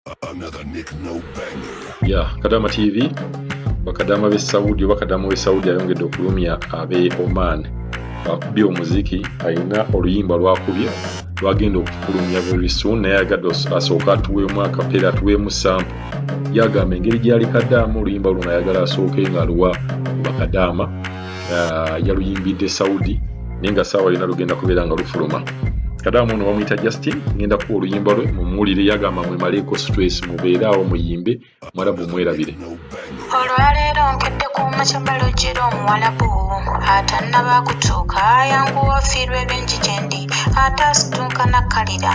Another Nick no banger. Yeah, Kadaama TV. Bakadaama be Saudi oba Kadaama we Saudi ayongedde okulumya abe Oman. Abakubye omuziki ayina oluyimba lwakubye lwagenda okukulumya very soon naye agadde asooka atuweemu akapeera atuweemu sample. Yagamba engeri gyali Kadaama oluyimba luno ayagala asooke nga luwa Bakadaama yaluyimbidde Saudi naye nga saawa yonna lugenda kubeera nga lufuluma. Kadaama ono bamuyita Justin, ngenda kuwa oluyimba lwe mumuwulire. Yagamba mwemaleeko stress mubeere awo muyimbe Mwarabu mwerabire. Olwaleero nkedde ku makyambalojjera Omuwarabu atannaba kutuuka yanguwa afiirwa ebingi gye ndi ate asituuka nakkalira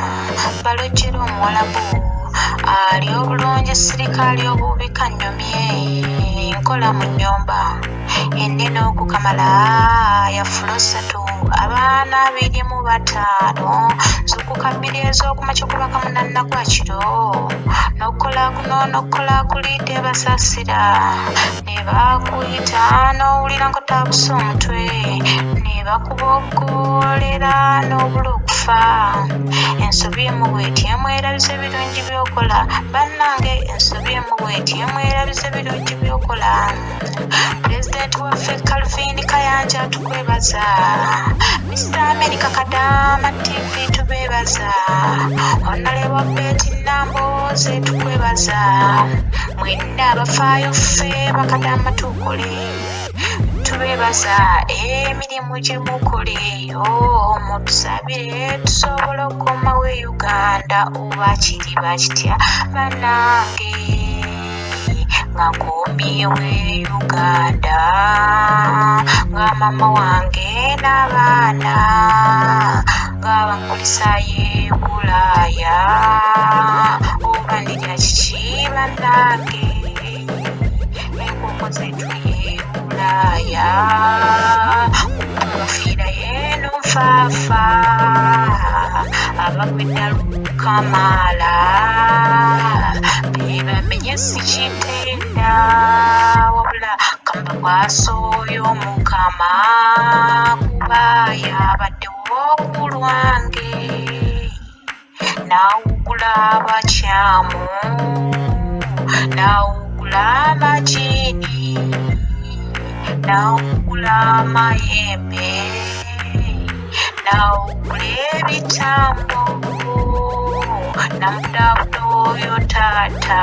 balojjera Omuwarabu ali obulungi sirikaali obubi kannyumye nkola mu nnyumba ennene okukamala yafulosatu abaana 25 zukuka 2 ez'okumakya okubaka munanna gwa kiro n'okukola kuno n'okukola kuli tebasaasira ne bakuyita n'owulira ng'otabusa omutwe ne bakuboggolera n'obula okufa ensobi emu bw'eti emwerabiza ebirungi by'okola bannange ensobi emu bw'eti emwerabiza ebirungi by'okola Pulezidenti waffe Calvin Kayanja tukwebaza Mr. America Kadaama TV tubebaza Honorable Betty Namboze tukwebaza mwenna abafaayo ffe bakadaama tukole tubebaza emirimu gye mukoleeyo mutusabire tusobole okukomawo e Uganda oba kiri bakitya bannange nga nkomyewo e Uganda nga mama wange n'abaana nga bankulisayo e Bulaaya oba ndya kiki bannange enkoko zetu e Bulaaya okufiira yeno nfaafa abagwedda Lukamala bebamenye sikitenda wabula kamba kwasoyo Mukama kuba yabaddewo ku lwange nawugula abakyamu nawugula amajini nawugula amayembe nawugula ebitambo namudabuda oyo taata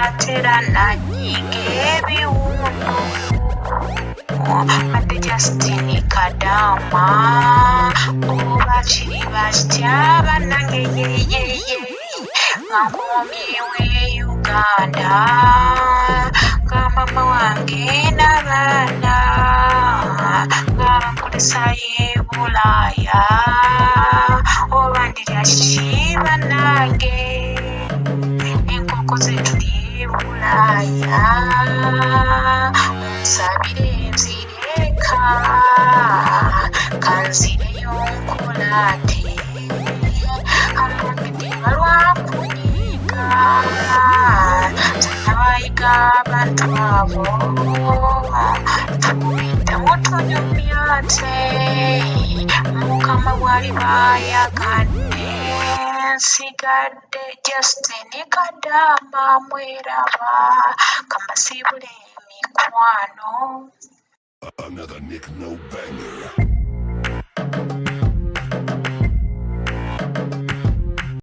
atera nanyiga ebiwundu ate Justin Kadaama oba kiri bakitya bannange yeyeye nga nkomyewo e Uganda nga mama wange n'abaana nga bankulisayo e Bulaaya oba ndirya kiki bannange enkoko zetuli e Bulaaya onsabire nzireka kanzireyo nkolate abagede balwakunyiga zanabayiga abantu abo tubiddamu tunyumyate Mukama bwali bayagadde nsigadde Justin Kadaama mweraba kambasiibule emikwano. Another Nick no banger.